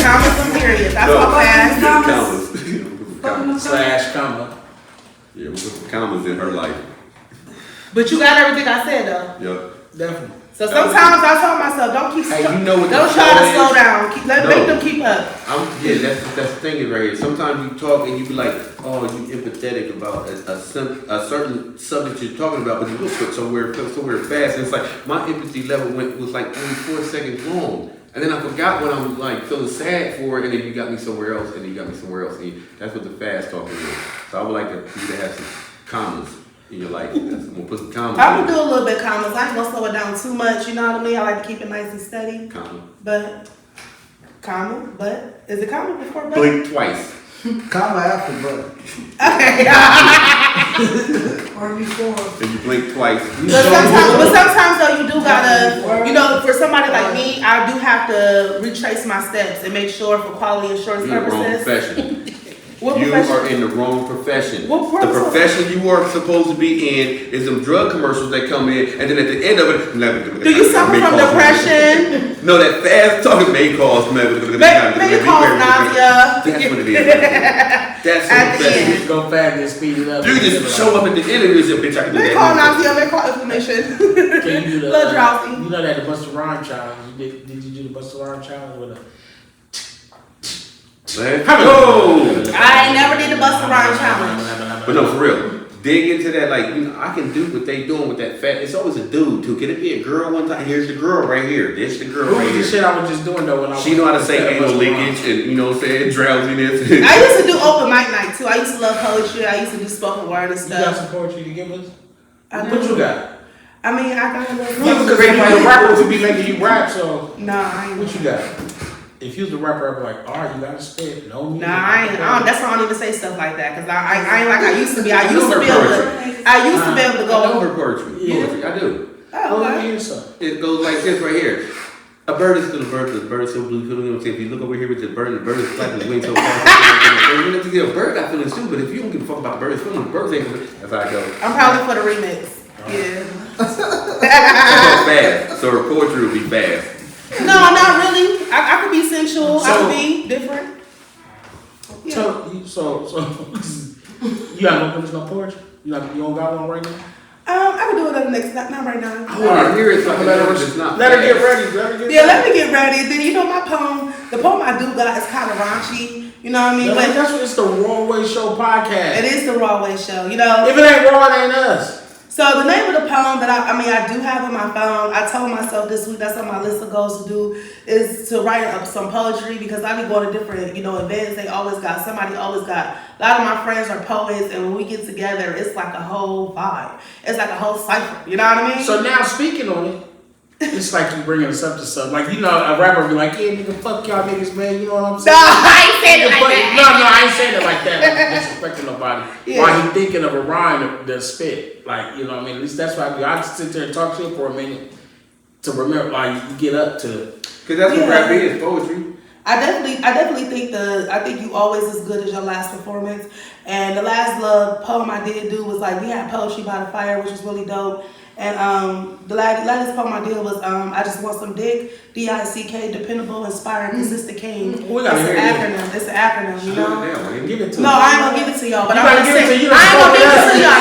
commas and periods. That's all fast. Commas. Slash comma. Yeah, we put some commas in her life. But you got everything I said though. Yep. Definitely. So sometimes I tell myself, don't what try to slow down. Make them keep up. That's the thing is right here. Sometimes you talk and you be like, oh, you empathetic about a certain subject you're talking about, but you look somewhere fast. And it's like my empathy level was like only 4 seconds long. And then I forgot what I'm like feeling sad for, and then you got me somewhere else, and that's what the fast talking is. So I would like for you to have some commas in your life. I'm gonna put some commas. I would do a little bit commas. I ain't gonna slow it down too much. You know what I mean? I like to keep it nice and steady. Comma, but is it comma before but? Blink twice. Comma after but. Okay. Or before. And you blink twice. But sometimes though you do gotta, for somebody like me, I do have to retrace my steps and make sure for quality assurance purposes. Wrong profession. What you profession? are in the wrong profession. What the profession you are supposed to be in is some drug commercials that come in, and then at the end of it, do you suffer from depression? No, that fast talking may cause nausea. That's what it is. That's what it is. Go fast and speed it up. You just show up at the interview and say, bitch, I can do that. They call nausea, they call inflammation. Can you do the little drowsy? You know that the Busta Rhymes challenge? Did you do the Busta Rhymes challenge with a? I ain't never did the Busta Rhymes challenge. But no, for real. Dig into that, like, I can do what they doing with that fat. It's always a dude, too. Can it be a girl one time? Here's the girl right here. This the girl right here. The shit I was just doing, though, when I was... She know how to say anal leakage and, you know what I'm saying, drowsiness. I used to do open mic night, too. I used to love poetry. I used to do spoken word and stuff. You got some poetry to give us? What you got? I mean, I got a little... Because everybody rappers would be making you rap, so... Nah, I ain't... What you got? If you was a rapper, I'd be like, all right, you gotta spit. No, nah, I ain't. That's why I don't even say stuff like that, because I ain't like I used to be. I used to be able to go. I know her poetry. I do. Oh, okay. It goes like this right here. A bird is still a bird. The bird is so blue. You know what I'm saying? If you look over here with the bird is flapping his wings so fast. You know, a bird got feelings too, but if you don't give a fuck about birds' feelings, birds ain't feelings. That's how I go. I'm probably for the remix. Yeah. Fast. So her poetry will be fast. No, not really. I could be sensual. I could be different. Yeah. So you got no poetry? You don't got one right now? I can do it on the next, not right now. I want to hear it. Let her get ready. Let me get ready. Then the poem I do got is kind of raunchy. You know what I mean? But that's what it's the Raw Way Show podcast. It is the Raw Way Show. You know, if it ain't raw, it ain't us. So the name of the poem that I do have on my phone, I told myself this week, that's on my list of goals to do, is to write up some poetry, because I be going to different, events. Somebody always got, a lot of my friends are poets, and when we get together, it's like a whole vibe. It's like a whole cycle, you know what I mean? So now speaking on it, it's like you bringing us up to something. Like, a rapper be like, yeah, nigga, fuck y'all niggas, man. You know what I'm saying? No, I ain't saying it like that. No, I ain't saying it like that. I'm disrespecting nobody. Yeah. While he thinking of a rhyme to spit. Like, you know what I mean? At least that's what I do. I just sit there and talk to you for a minute to remember, like, you get up to. Because that's what rap is, poetry. I definitely think you always as good as your last performance. And the last poem I did do was like, we had Poetry by the Fire, which was really dope. And the latest poem I did was I Just Want Some Dick, D-I-C-K, dependable, inspiring, consistent king. It's an acronym, you know? Give it to no, I ain't gonna give it to y'all, but I'm gonna give it to you. I ain't gonna give it to y'all.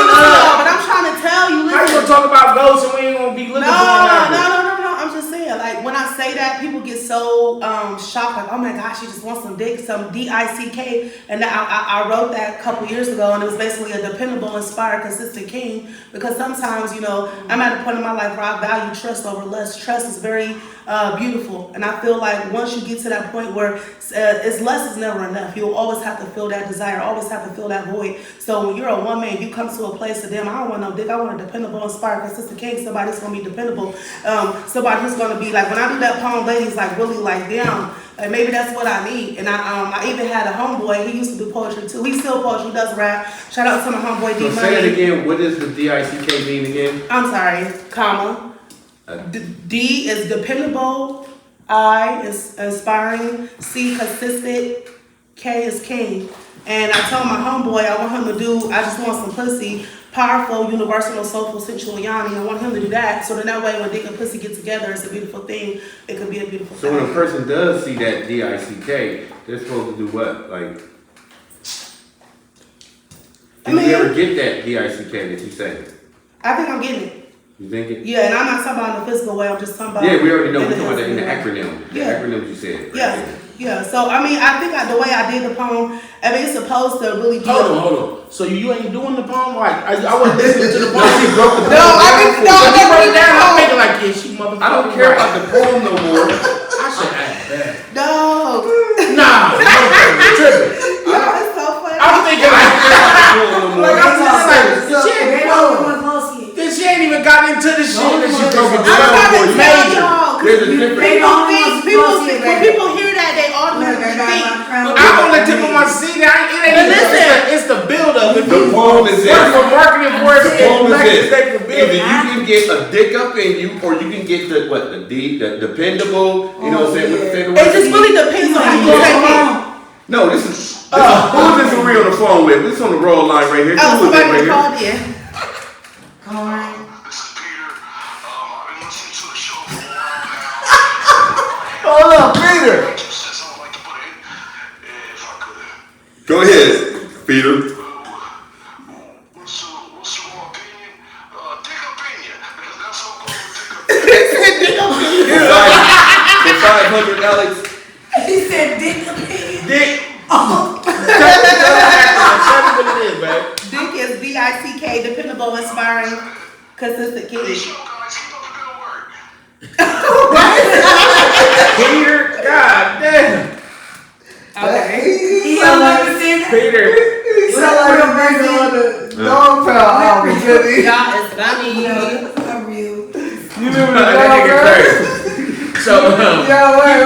No, but I'm trying to tell you. How you gonna talk about ghosts and we ain't gonna be looking for that? No. I'm just saying, like, when I say that, people get so shocked, like, oh my gosh, you just want some dick, some D-I-C-K. And I wrote that a couple years ago, and it was basically a dependable, inspired, consistent king. Because sometimes, I'm at a point in my life where I value trust over less. Trust is very beautiful. And I feel like once you get to that point where it's less is never enough, you'll always have to feel that desire, always have to fill that void. So when you're a woman, you come to a place of, damn, I don't want no dick, I want a dependable, inspired, consistent king, somebody that's going to be dependable, somebody who's going to be like, when I do that poem, ladies, like, really, like, damn, like, maybe that's what I need. And I even had a homeboy, he used to do poetry too. He still poetry, he does rap. Shout out to my homeboy D Money. Say it again. What does the D-I-C-K mean again? I'm sorry, comma. D is dependable, I is inspiring, C consistent, K is king. And I told my homeboy I want him to do I Just Want Some Pussy powerful, universal, soulful, sensual Yanni. I want him to do that. So then that way when dick and pussy get together, it's a beautiful thing. It could be a beautiful So thing. when a person does see that DICK, they're supposed to do what? Like, do you ever get that DICK that you say? I think I'm getting it. You think it? Yeah, and I'm not talking about in the physical way. I'm just talking about. Yeah, we already know. in We're talking about that in the way. acronym. The Yeah. acronym you said. Yeah, yeah. So I mean, I think the way I did the poem, I mean, it's supposed to really be. Hold on. So you ain't doing the poem? Like, I wasn't listening to the poem. She broke the No, poem I down didn't for know. us. So you wrote it down, I'm thinking like, yeah, she motherfucker. I don't care about the poem no more. I should ask that. No. Nah, motherfucker, tripping. Yo, it's so funny. I'm thinking like, Like, I'm just like, So, then she ain't even got into the shit that she broke it I'm down trying for to you. tell Major. y'all. There's a difference. When people hear that, they automatically think. I'm on the tip of my seat. It ain't even, it's the build up. The poem is this. For marketing for The poem is this. the Either you can get a dick up in you, or you can get the dependable. You know what I'm saying? What the second It word? just really depends on how you take it. No, this is who is this we on the phone with? This is on the roll line right here. Oh, Who is that somebody right called here? in. This is Peter. I've been listening to the show for a while now. hold up, Peter. Just said something I'd like to put in, if I could. Go ahead, Peter. What's your opinion? Dick opinion, because that's how I'm going with dick opinion. For 500, Alex. He said dick opinion. Dick. Tell me what it is, man. Dick is DICK, dependable, inspiring, consistent Good kid. show, guys. Keep up the good work. Peter, god damn. Okay. He don't understand that. Peter. You sound like a nigga on the dog pound album, Jimmy. Y'all is funny. A real. You remember the That dog nigga pound? crazy. So, Yeah, wait.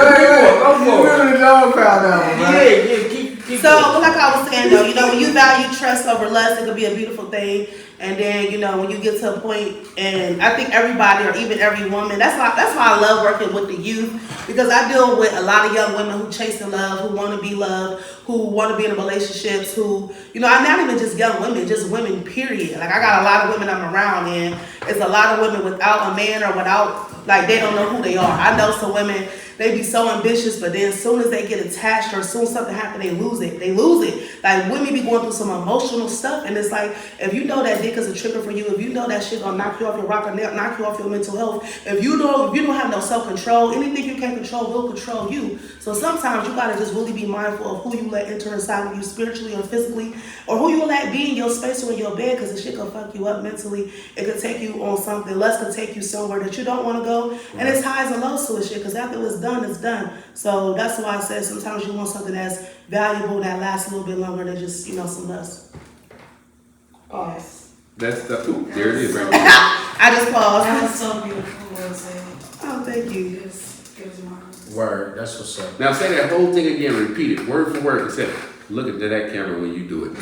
Go You for it. remember the dog pound album, Yeah, man? keep So, going. like I was saying though, when you value trust over lust, it could be a beautiful thing. And then, when you get to a point, and I think everybody, or even every woman, that's why I love working with the youth, because I deal with a lot of young women who chasing love, who want to be loved, who want to be in relationships, who, I'm not even just young women, just women, period. Like, I got a lot of women I'm around, and it's a lot of women without a man or without, like, they don't know who they are. I know some women, they be so ambitious, but then as soon as they get attached or as soon as something happens, they lose it. Like, women be going through some emotional stuff, and it's like, if you know that dick is a trigger for you, if you know that shit gonna knock you off your rocker, knock you off your mental health, if you don't have no self-control, anything you can't control will control you. So sometimes you gotta just really be mindful of who you let enter inside of you spiritually or physically, or who you let be in your space or in your bed, because the shit can fuck you up mentally. It could take you on something. Lust can take you somewhere that you don't want to go, and it's highs and lows to it shit, because after it's done, it's done. So that's why I said sometimes you want something that's valuable, that lasts a little bit longer than just, some lust. Pause. That's the. Ooh, there it is, right there. I just paused. That was so beautiful. Well said. Oh, thank you. It was marvelous. Word, that's what's up. Now say that whole thing again. Repeat it, word for word. Except look at that camera when you do it.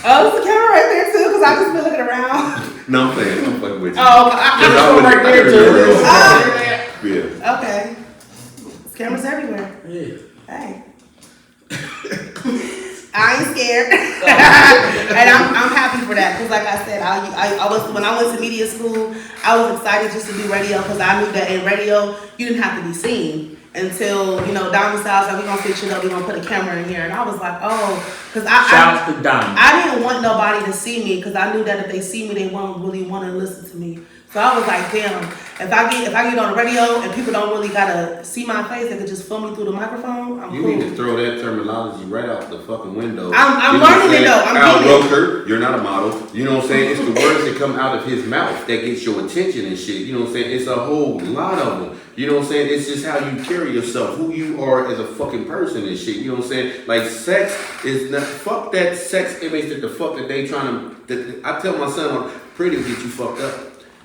Oh, there's a camera right there too, because I just been looking around. No, I'm playing. I'm fucking with you. Oh, I'm right there too. Yeah. okay. There's cameras everywhere. Yeah. Hey. I ain't scared, and I'm happy for that, because like I said, I was, when I went to media school, I was excited just to do radio, because I knew that in radio you didn't have to be seen until Diamond Styles like, we're gonna fix it up, we're gonna put a camera in here, and I was like, oh, because Shout out to Diamond. I didn't want nobody to see me, because I knew that if they see me, they won't really want to listen to me. So I was like, damn, if I get on the radio and people don't really gotta see my face, they could just film me through the microphone, I'm You cool. need to throw that terminology right out the fucking window. I'm You know what learning it saying? though. I'm Al getting it. Roker, you're not a model. You know what I'm saying? It's the words that come out of his mouth that gets your attention and shit. You know what I'm saying? It's a whole lot of them. You know what I'm saying? It's just how you carry yourself, who you are as a fucking person and shit. You know what I'm saying? Like sex is not, fuck that sex image that the fuck that they trying to, I tell my son, pretty get you fucked up.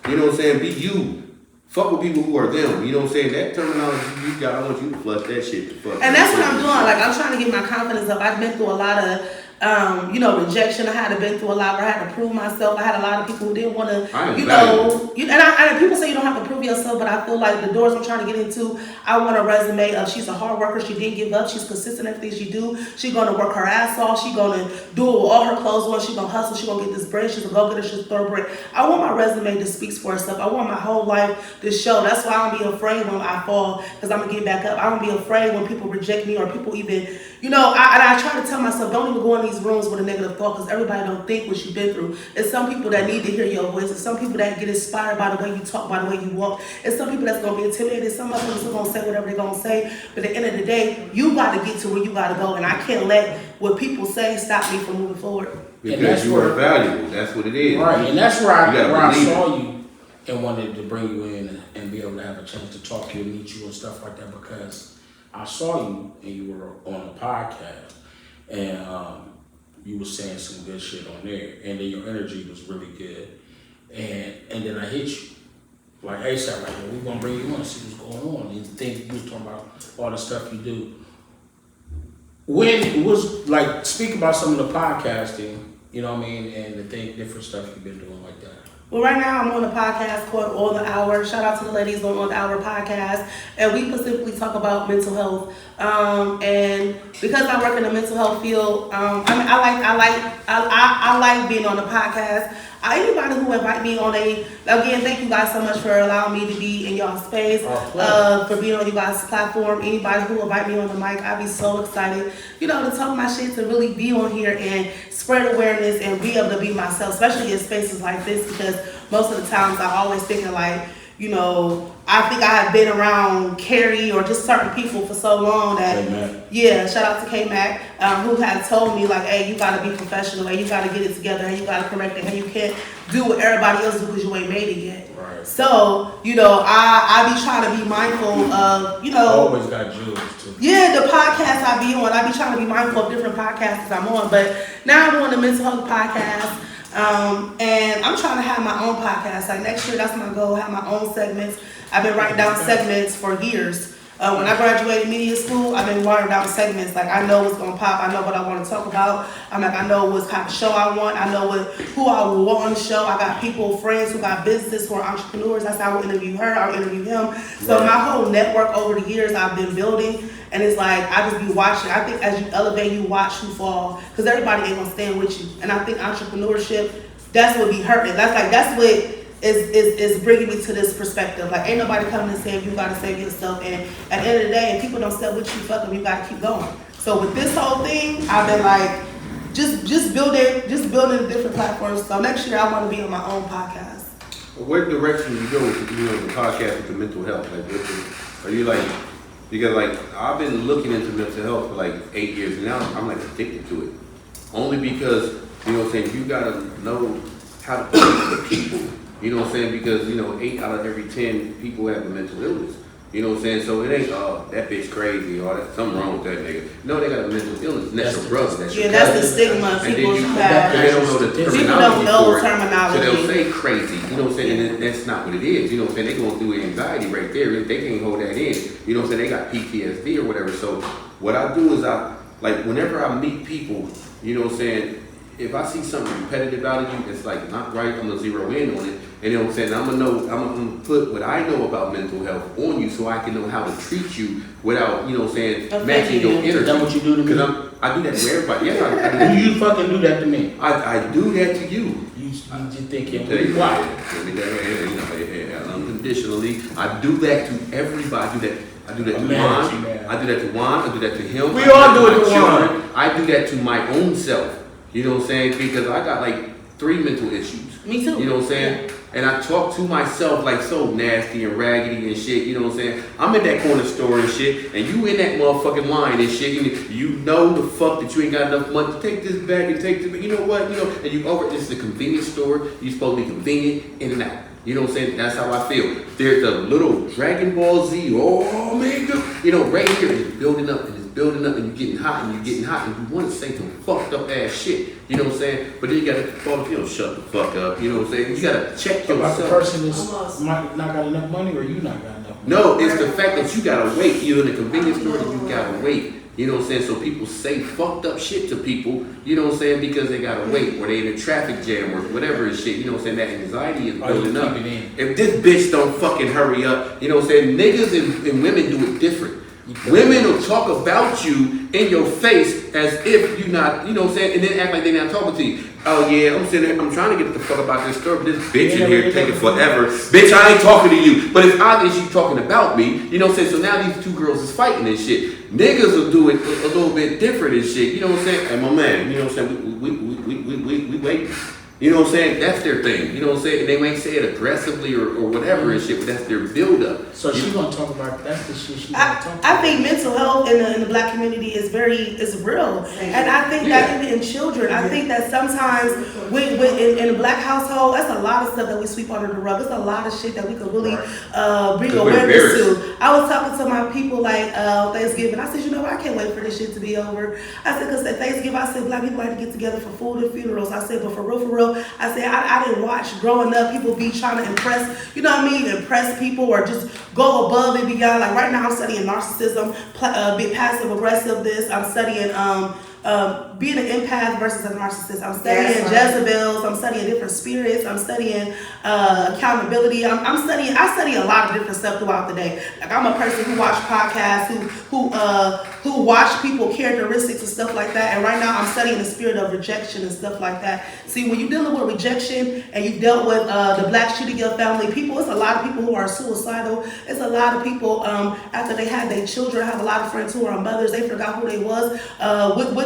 You know what I'm saying? Be you. Fuck with people who are them. You know what I'm saying? That terminology you got, I want you to flush that shit the fuck. And that's what I'm doing. Like, I'm trying to get my confidence up. I've been through a lot of rejection. I had been through a lot where I had to prove myself. I had a lot of people who didn't want to, and people say you don't have to prove yourself, but I feel like the doors I'm trying to get into, I want a resume of she's a hard worker, she didn't give up, she's consistent in everything she do, she's going to work her ass off, she's going to do it with all her clothes on, she's going to hustle, she's going to get this bread, she's a go-getter, she's a thoroughbred. I want my resume to speak for herself. I want my whole life to show. That's why I don't be afraid when I fall, because I'm going to get back up. I don't be afraid when people reject me or people even, I try to tell myself, don't even go in these rooms with a negative thought, because everybody don't think what you've been through. It's some people that need to hear your voice. It's some people that get inspired by the way you talk, by the way you walk. It's some people that's going to be intimidated. Some of them are going to say whatever they're going to say. But at the end of the day, you got to get to where you got to go. And I can't let what people say stop me from moving forward. Because you are valuable. That's what it is. Right. And that's where I saw you and wanted to bring you in and be able to have a chance to talk to you and meet you and stuff like that, because I saw you and you were on a podcast and you were saying some good shit on there, and then your energy was really good, and then I hit you like ASAP, like, well, we're gonna bring you on, see what's going on. And think you was talking about all the stuff you do. When it was like, speak about some of the podcasting, and the different stuff you've been doing like that. Well, right now I'm on a podcast called On the Hour. Shout out to the ladies on the Hour podcast, and we specifically talk about mental health. And because I work in the mental health field, I like being on the podcast. Anybody who invite me on again, thank you guys so much for allowing me to be in y'all space, for being on you guys' platform. Anybody who invite me on the mic, I'd be so excited, to talk my shit, to really be on here and spread awareness and be able to be myself, especially in spaces like this, because most of the times I'm always thinking like, I think I have been around Carrie or just certain people for so long that, shout out to K-Mac, who had told me like, hey, you gotta be professional, hey, you gotta get it together, hey, you gotta correct it, hey, you can't do what everybody else do because you ain't made it yet. Right. So, I be trying to be mindful of, always got jewels too. Yeah, the podcast I be on, I be trying to be mindful of different podcasts I'm on, but now I'm on the mental health podcast. And I'm trying to have my own podcast. Like next year, that's my goal, have my own segments. I've been writing down segments for years. When I graduated media school, I've been writing down segments. Like I know what's gonna pop. I know what I want to talk about. I know what kind of show I want. I know who I will want on the show. I got people, friends who got businesses, who are entrepreneurs. That's how I will interview her. I'll interview him. So my whole network over the years I've been building. And it's like, I just be watching. I think as you elevate, you watch who fall. Because everybody ain't gonna stand with you. And I think entrepreneurship, that's what be hurting. That's what is bringing me to this perspective. Like, ain't nobody coming and saying you gotta save yourself. And at the end of the day, if people don't step with you, fuck them, you gotta keep going. So with this whole thing, I've been like, just building different platforms. So next year, I want to be on my own podcast. What direction you go with the podcast with the mental health? Like, are you like, because like I've been looking into mental health for like 8 years and now I'm like addicted to it. Only because, you gotta know how to talk to people. Because 8 out of every 10 people have a mental illness. So it ain't that bitch crazy or that something wrong with that nigga. No, they got a mental illness. And that's your brother. That's your that's the stigma people have. They don't know the people don't know terminology. So they'll say crazy. And that's not what it is. They going through anxiety right there. They can't hold that in. They got PTSD or whatever. So what I do is whenever I meet people, if I see something repetitive out of you that's like not right, I'm gonna zero in on it. And I'm gonna put what I know about mental health on you so I can know how to treat you without, matching your energy. Is that what you do to me? Because I do that to everybody. Yes, I do. You fucking do that to me. I do that to you. You thinking why? Unconditionally. I do that to everybody. I do that to Juan. I do that to Juan. I do that to him. We all do it to Juan. I do that to my own self. Because I got like 3 mental issues. Me too. Yeah. And I talk to myself like so nasty and raggedy and shit, I'm in that corner store and shit, and you in that motherfucking line and shit, and you know the fuck that you ain't got enough money to take this bag and take this, and this is a convenience store, you supposed to be convenient in and out. That's how I feel. There's a little Dragon Ball Z, oh man, right here, it's building up and you're getting hot and you want to say some fucked up ass shit, But then you gotta shut the fuck up, You gotta check yourself. About the person that's not got enough money or you not got enough money? No, it's the fact that you gotta wait. You're in a convenience store and you gotta wait. You know what I'm saying? So people say fucked up shit to people, you know what I'm saying, because they gotta wait, or they in a traffic jam, or whatever and shit, you know what I'm saying? That anxiety is building up. If this bitch don't fucking hurry up, you know what I'm saying? Niggas and women do it different. Women will talk about you in your face as if you not, you know what I'm saying, and then act like they're not talking to you. Oh yeah, I'm sitting there, I'm trying to get the fuck about this story, but this bitch in here taking forever. Bitch, I ain't talking to you. But it's obvious you talking about me, you know what I'm saying? So now these two girls is fighting and shit. Niggas will do it a little bit different and shit, you know what I'm saying? And my man, you know what I'm saying, we wait. You know what I'm saying? That's their thing. You know what I'm saying? They might say it aggressively or whatever and shit, but that's their build-up. So she's gonna talk about that's the shit she gonna talk about. I think mental health in the black community is real, and I think that even in children, I think that sometimes in a black household, that's a lot of stuff that we sweep under the rug. There's a lot of shit that we could really bring awareness to. I was talking to my people like Thanksgiving. I said, you know what? I can't wait for this shit to be over. I said, because at Thanksgiving, I said black people like to get together for food and funerals. I said, but for real. I said, I didn't watch growing up people be trying to impress, you know what I mean, impress people or just go above and beyond. Like right now I'm studying narcissism, passive aggressiveness. I'm studying being an empath versus a narcissist. I'm studying Jezebels. I'm studying different spirits. I'm studying accountability. I study a lot of different stuff throughout the day. Like I'm a person who watch podcasts, who watch people characteristics and stuff like that. And right now I'm studying the spirit of rejection and stuff like that. See, when you're dealing with rejection and you've dealt with the Black Shootigill family, it's a lot of people who are suicidal. It's a lot of people after they had their children. I have a lot of friends who are mothers. They forgot who they was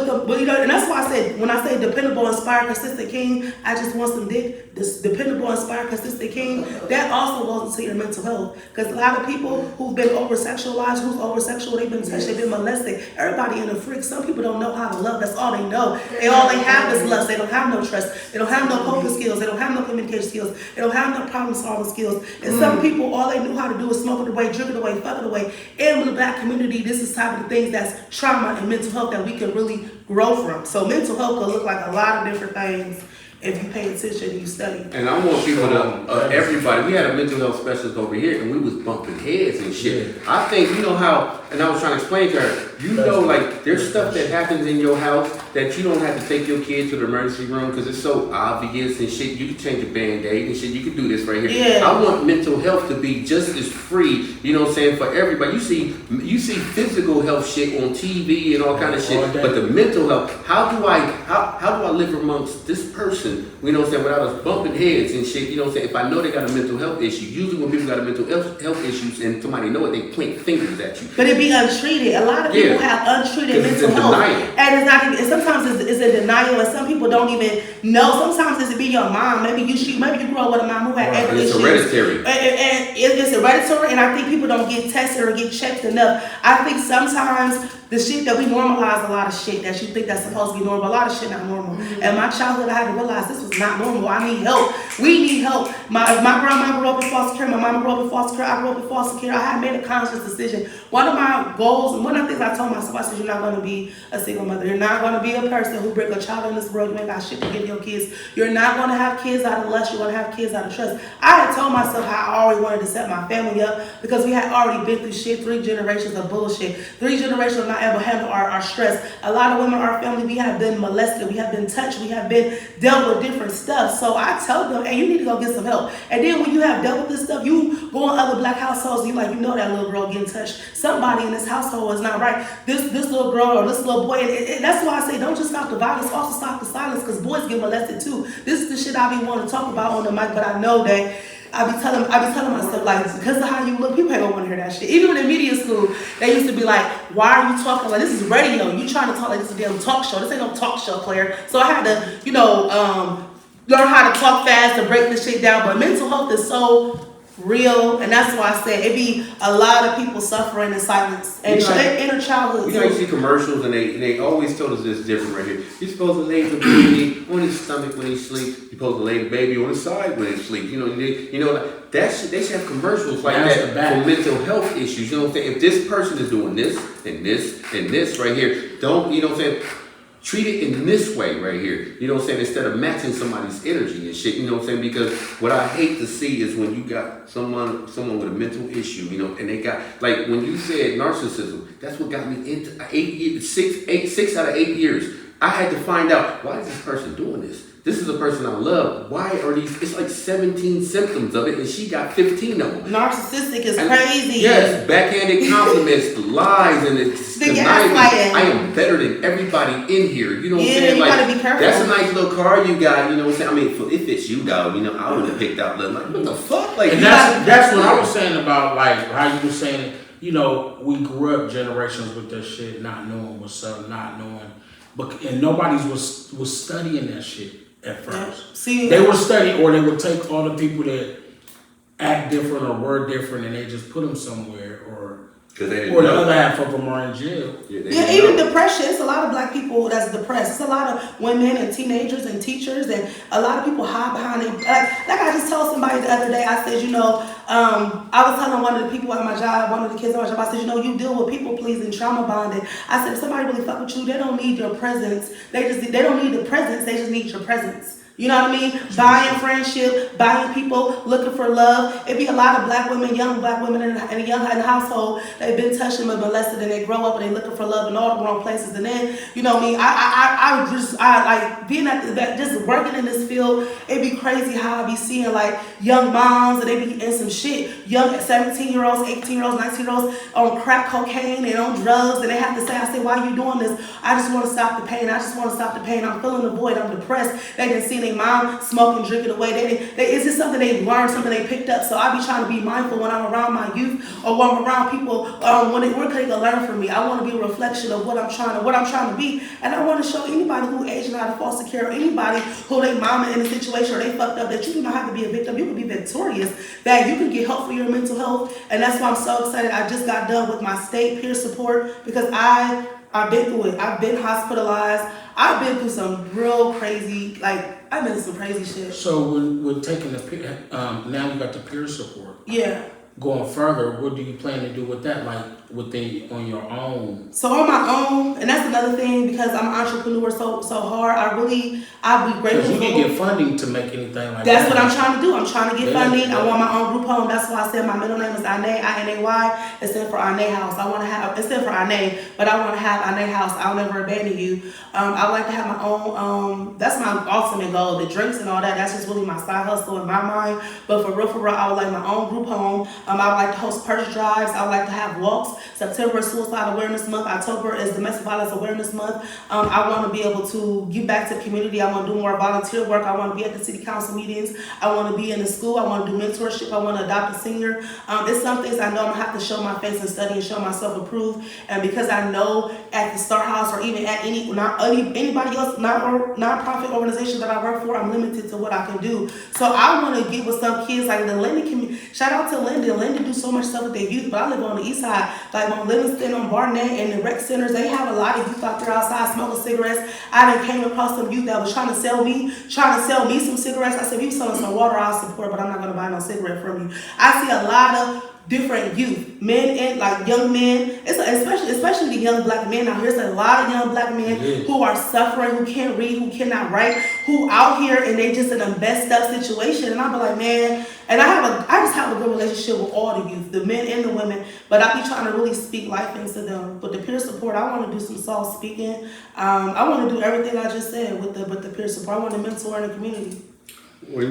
and that's why I said, when I say dependable, inspired, consistent king, I just want some dick. This dependable, inspired, consistent king, that also goes into your mental health. Because a lot of people who've been over-sexualized, who's over-sexual, they've been touched, they've been molested. Everybody in a freak. Some people don't know how to love. That's all they know. All they have is lust. They don't have no trust. They don't have no coping skills. They don't have no communication skills. They don't have no problem-solving skills. And some people, all they knew how to do is smoke it away, drink it away, fuck it away. And in the black community, this is type of the things that's trauma and mental health that we can really grow from. So mental health can look like a lot of different things if you pay attention and you study. And I want people to, everybody, we had a mental health specialist over here and we was bumping heads and shit. Yeah. I think, you know how, and I was trying to explain to her, you know, like there's stuff that happens in your house that you don't have to take your kid to the emergency room because it's so obvious and shit. You can change a Band-Aid and shit. You can do this right here. Yeah. I want mental health to be just as free, you know what I'm saying, for everybody. You see physical health shit on TV and all kind of shit, but the mental health, how do I live amongst this person? You know what I'm saying? Without us bumping heads and shit, you know what I'm saying? If I know they got a mental health issue, usually when people got a mental health issues and somebody know it, they point fingers at you. But it be untreated. A lot of people have untreated mental health. And it's not even, and sometimes it's in denial, and some people don't even know. Sometimes it be your mom. Maybe you grew up with a mom who had anger issues. It's hereditary. And it's hereditary, and I think people don't get tested or get checked enough. I think sometimes the shit that we normalize, a lot of shit that you think that's supposed to be normal, a lot of shit not normal. And my childhood, I had to realize this was not normal. I need help. We need help. My grandma grew up in foster care. My mama grew up in foster care. I grew up in foster care. I had made a conscious decision. One of my goals, and one of the things I told myself, I said, you're not going to be a single mother. You're not going to be a person who bring a child in this world. You ain't got shit to give your kids. You're not going to have kids out of lust. You're going to have kids out of trust. I had told myself how I already wanted to set my family up because we had already been through shit, 3 generations of bullshit, 3 generations of not able to handle our stress. A lot of women in our family, we have been molested, we have been touched, we have been dealt with different stuff. So I tell them, hey, you need to go get some help. And then when you have dealt with this stuff, you go in other black households, you like, you know that little girl getting touched. Somebody in this household is not right. This little girl or this little boy, and that's why I say don't just stop the violence, also stop the silence, because boys get molested too. This is the shit I be wanting to talk about on the mic, but I know that I be telling myself, like, because of how you look, people ain't gonna want to hear that shit. Even in media school, they used to be like, why are you talking like this is radio? You trying to talk like this is a damn talk show. This ain't no talk show, Claire. So I had to, learn how to talk fast and break this shit down. But mental health is so real, and that's why I said it be a lot of people suffering in silence and inner childhood. You see commercials and they always told us this different right here. You're supposed to lay the baby on his stomach when he sleeps. You're supposed to lay the baby on his side when he sleeps. Like that shit, they should have commercials like that for mental health issues. You know what I'm saying? If this person is doing this and this and this right here, don't, you know what I'm saying? treat it in this way right here. You know what I'm saying? Instead of matching somebody's energy and shit. You know what I'm saying? Because what I hate to see is when you got someone with a mental issue, you know, and they got, like when you said narcissism, that's what got me into 6 out of 8 years. I had to find out, why is this person doing this? This is a person I love. Why are these? It's like 17 symptoms of it, and she got 15 of them. Narcissistic is crazy. Yes, backhanded compliments, lies, and it's conniving. I am better than everybody in here. You know what I'm saying? You like, gotta be careful. That's a nice little car you got. You know what I'm saying? I mean, if it's you, dog, you know, I would have picked out like, what the fuck? Like, and that's what I was saying about like how you were saying. You know, we grew up generations with that shit, not knowing what's up, not knowing, and nobody was studying that shit. At first, See, they would study, or they would take all the people that act different or were different, and they just put them somewhere, or the other half of them are in jail. Yeah, even depression. It's a lot of black people that's depressed. It's a lot of women and teenagers and teachers, and a lot of people hide behind it. Like I just told somebody the other day, I said, you know, I was telling one of the people at my job, one of the kids at my job, I said, you know, you deal with people pleasing, trauma bonding. I said, if somebody really fuck with you, they don't need your presence. They don't need the presence. They just need your presence. You know what I mean? Buying friendship, buying people, looking for love. It'd be a lot of black women, young black women in a young household. They've been touched and molested, and they grow up and they looking for love in all the wrong places. And then, you know me, I like being at that, just working in this field. It'd be crazy how I be seeing like young moms and they be in some shit. Young 17-year-olds, 18-year-olds, 19-year-olds on crack cocaine and on drugs, and they have to say, I say, why are you doing this? I just want to stop the pain. I just want to stop the pain. I'm feeling the void. I'm depressed. They didn't see mom smoking, drinking away. It's just something they learned, something they picked up. So I be trying to be mindful when I'm around my youth or when I'm around people. Where they can learn from me. I want to be a reflection of what I'm trying to be, and I want to show anybody who aging out of foster care, or anybody who they mama in a situation or they fucked up, that you do not have to be a victim. You can be victorious. That you can get help for your mental health, and that's why I'm so excited. I just got done with my state peer support because I've been through it. I've been hospitalized. I've been through some real crazy, I've been through some crazy shit. So when taking the peer, now you got the peer support. Yeah. Going further, what do you plan to do with that? Like on your own? So on my own, and that's another thing because I'm an entrepreneur so hard. I'll be grateful. Because you can get funding to make anything like that. That's what I'm trying to do. I'm trying to get funding. I want my own group home. That's why I said my middle name is Ine, I-N-A-Y. It stands for Ine House. I want to have, it stands for Ine, but I want to have Ine House. I'll never abandon you. I would like to have my own, that's my ultimate goal. The drinks and all that, that's just really my side hustle in my mind. But for real, I would like my own group home. I would like to host purse drives. I would like to have walks. September is Suicide Awareness Month. October is Domestic Violence Awareness Month. I want to be able to give back to the community. I want to do more volunteer work. I want to be at the city council meetings. I want to be in the school. I want to do mentorship. I want to adopt a senior. It's some things I know I'm going to have to show my face and study and show myself approved. And because I know at the Star House or even at anybody else, non-profit organization that I work for, I'm limited to what I can do. So I want to get with some kids like the Linden community. Shout out to Linden. Linden do so much stuff with their youth, but I live on the east side. Like on Livingston, on Barnett, and the rec centers, they have a lot of youth out there outside smoking cigarettes. I done came across some youth that was trying to sell me some cigarettes. I said, if you selling some water, I'll support, but I'm not going to buy no cigarette from you. I see a lot of different youth, men and like young men, especially the young black men out here. There's a lot of young black men who are suffering, who can't read, who cannot write, who out here and they just in a messed up situation. And I'll be like, man, and I just have a good relationship with all the youth, the men and the women, but I be trying to really speak life into them. But the peer support, I want to do some soft speaking. I want to do everything I just said with the peer support. I want to mentor in the community. Well,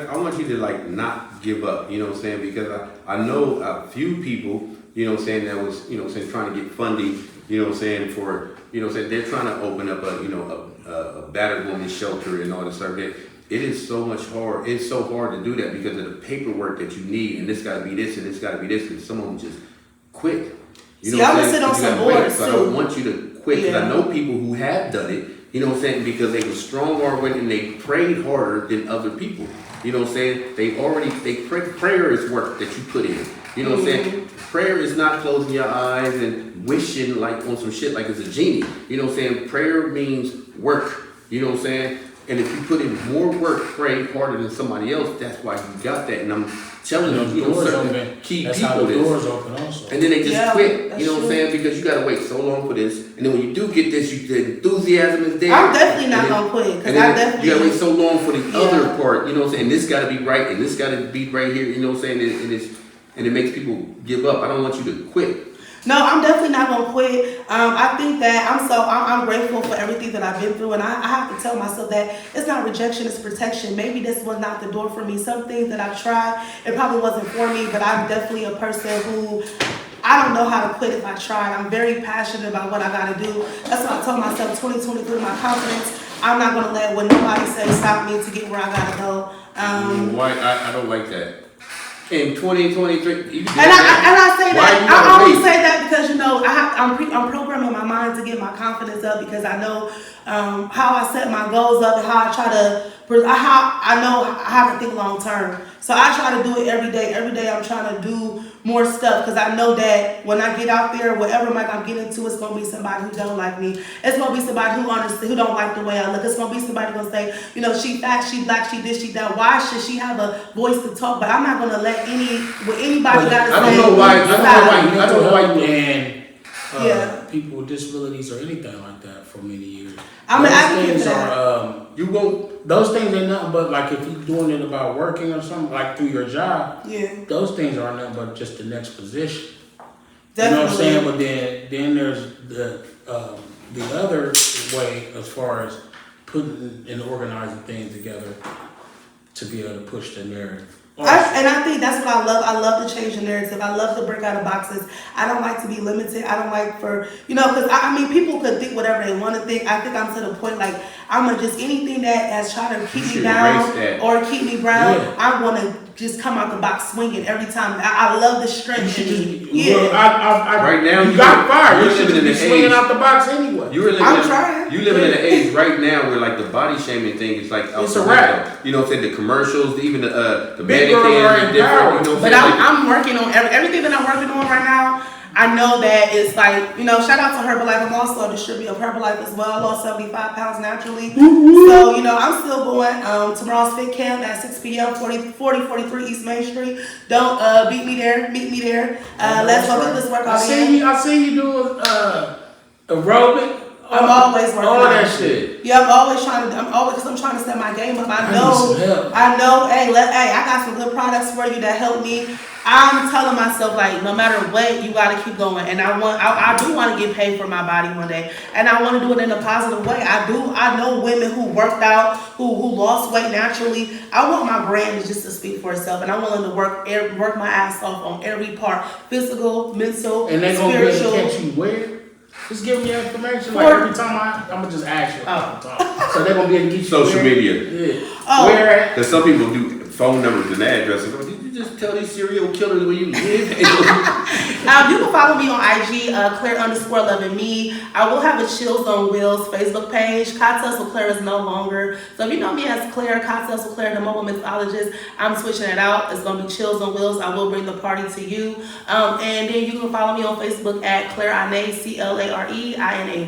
I want you to not give up, you know what I'm saying? Because I know a few people, you know what I'm saying, that was, you know what I'm saying, trying to get funding, you know what I'm saying, for, you know what I'm saying, they're trying to open up a battered woman shelter and all this stuff. It is so much hard. It's so hard to do that because of the paperwork that you need, and this got to be this and this got to be this, and some of them just quit. You know I would sit on some boards too. I don't want you to quit because I know people who have done it. You know what I'm saying? Because they were strong-armed and they prayed harder than other people. You know what I'm saying? Prayer is work that you put in. You know what I'm saying? Prayer is not closing your eyes and wishing like on some shit like it's a genie. You know what I'm saying? Prayer means work. You know what I'm saying? And if you put in more work, pray harder than somebody else, that's why you got that. And I'm telling you, certain key that's people how the this. doors open also. And then they just quit. that's You know what I'm saying? Because you gotta wait so long for this. And then when you do get this, the enthusiasm is there. I'm definitely not gonna quit because I definitely. You gotta wait so long for the other part. You know what I'm saying? And this gotta be right, and this gotta be right here. You know what I'm saying? And it makes people give up. I don't want you to quit. No, I'm definitely not gonna quit. I think that I'm grateful for everything that I've been through, and I have to tell myself that it's not rejection, it's protection. Maybe this was not the door for me. Some things that I've tried, it probably wasn't for me, but I'm definitely a person who I don't know how to quit if I tried. I'm very passionate about what I gotta do. That's what I told myself. 2023, my confidence. I'm not gonna let what nobody says stop me to get where I gotta go. Why? I don't like that. In 2023, and I say that I always say that because I'm programming my mind to get my confidence up because I know how I set my goals up and how I try to how I know how to think long term. So I try to do it every day. Every day I'm trying to do more stuff because I know that when I get out there, whatever mic I'm getting to, it's gonna be somebody who don't like me. It's gonna be somebody who don't like the way I look. It's gonna be somebody gonna say, she fat, she black, she this, she that. Why should she have a voice to talk? But I'm not gonna let anybody gotta say. I don't know why you and people with disabilities or anything like that for many years. I'm an advocate for that. Those things ain't nothing but like if you're doing it about working or something like through your job. Yeah. Those things aren't nothing but just the next position. Definitely. You know what I'm saying? But then there's the other way as far as putting and organizing things together to be able to push the narrative. And I think that's what I love. I love to change the narrative. I love to break out of boxes. I don't like to be limited. I don't like because I mean, people could think whatever they want to think. I think I'm to the point like I'm gonna just anything that has tried to keep me down or keep me brown. Yeah. I want to just come out the box swinging every time. I love the strength in me. Right now you got fired. You're living in the swinging out the box anyway. I'm trying. You living in an age right now where like the body shaming thing is like it's a wrap. You know what I'm saying? The commercials, even the big girls are different. You know but I'm working on everything that I'm working on right now. I know that it's like, shout out to Herbalife. I'm also a distributor of Herbalife as well. I lost 75 pounds naturally. Mm-hmm. So, I'm still going. Tomorrow's Fit Camp at 6 p.m., 4043 East Main Street. Don't beat me there. Meet me there. Let's go get this workout in. I see you doing aerobic. I'm always working all that shit. Yeah, I'm trying to set my game up. I know. Hey, I got some good products for you that help me. I'm telling myself like, no matter what, you gotta keep going. And I do want to get paid for my body one day, and I want to do it in a positive way. I know women who worked out, who lost weight naturally. I want my brand just to speak for itself, and I'm willing to work my ass off on every part, physical, mental, and they're spiritual. And they're gonna catch you where? Just give me information. Like every time I'm gonna just ask you. So they're gonna be able to get you social media. Yeah. Where at? Because some people do phone numbers and addresses. Did you just tell these serial killers where you live? You can follow me on IG, Claire_loving_me. I will have a Chills on Wheels Facebook page. Cocktails with Claire is no longer. So if you know me as Claire, Cocktails with Claire, the mobile mixologist, I'm switching it out. It's going to be Chills on Wheels. I will bring the party to you. And then you can follow me on Facebook at Claire Inay, CLAREINAY.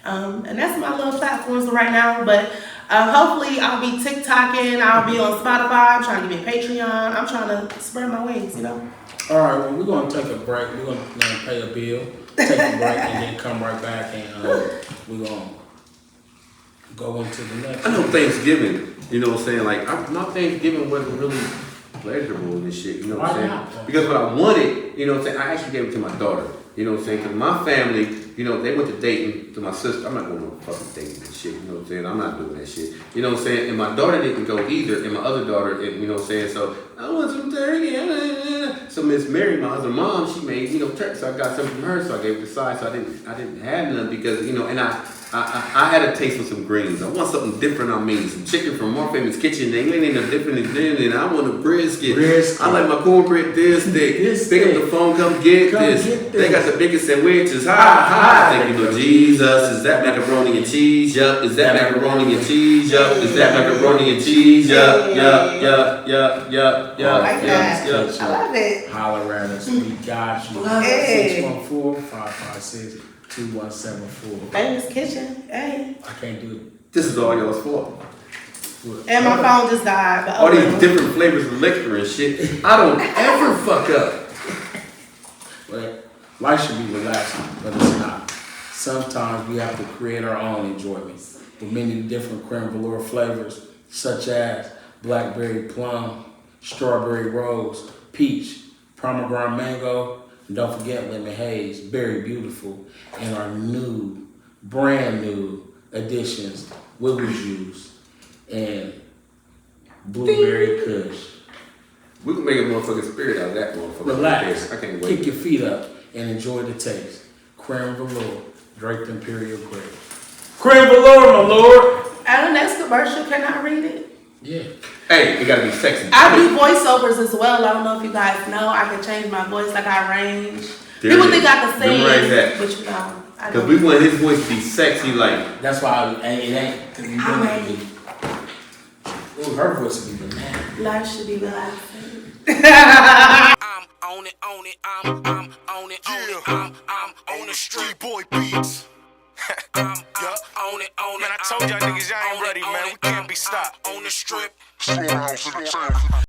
And that's my little platforms right now. But hopefully I'll be TikToking. I'll be on Spotify. I'm trying to get me a Patreon. I'm trying to spread my wings, All right, well, we're going to take a break. We're going to pay a bill, take a break, and then come right back, and we're going to go into the next. I know Thanksgiving, you know what I'm saying? Like, my Thanksgiving wasn't really pleasurable and this shit, you know what I'm saying? Not? Because what I wanted, you know what I'm saying, I actually gave it to my daughter, you know what I'm saying? Because my family, they went to Dayton to my sister. I'm not going to fucking Dayton and shit, you know what I'm saying? I'm not doing that shit, you know what I'm saying? And my daughter didn't go either, and my other daughter, you know what I'm saying? So, I want some turkey. So Miss Mary, my other mom, she made, turkey. So I got some from her, so I gave it the side. So I didn't have none because, and I had a taste for some greens. I want something different. Some chicken from More Famous Kitchen. They ain't no different than and I want a brisket. I like my cornbread this thick. Pick up the phone, come get this. They got the biggest sandwiches. Hi. Thank you, Lord Jesus. Is that macaroni and cheese? Yup. Is that macaroni and cheese? Yup. Is that macaroni and cheese? Yup. I like that. I love it. Holler at us. We got you. 614-556. 2174. Famous kitchen. Hey. I can't do This is all y'all's fault. it. And my phone just died. But All oh these well. different flavors of liquor and shit. I don't ever fuck up. But life should be relaxing, but it's not. Sometimes we have to create our own enjoyment with many different creme velour flavors, such as blackberry plum, strawberry rose, peach, pomegranate mango, and don't forget lemon haze, berry beautiful, and our new, brand new additions, willow juice and blueberry kush. We can make a motherfucking spirit out of that motherfucker. Relax, I can't wait. kick your feet up, and enjoy the taste. Creme velour, draped imperial grape. Creme velour, my lord. At the next commercial, can I read it? Yeah. Hey, it gotta be sexy. I do voiceovers as well. I don't know if you guys know. I can change my voice. I got range. There People it think is. I can sing, Memorize that. but you know, I Cause don't. we want his voice to be sexy like. That's why it ain't. Cause you I'm know ready. Ooh, her voice would be bananas. Life should be relaxing. I'm on it, I'm on it, I'm on the street boy beats. I'm on it, Man, I told y'all niggas y'all ain't ready, man. We can't be stopped. on the strip. Storehouse in the town.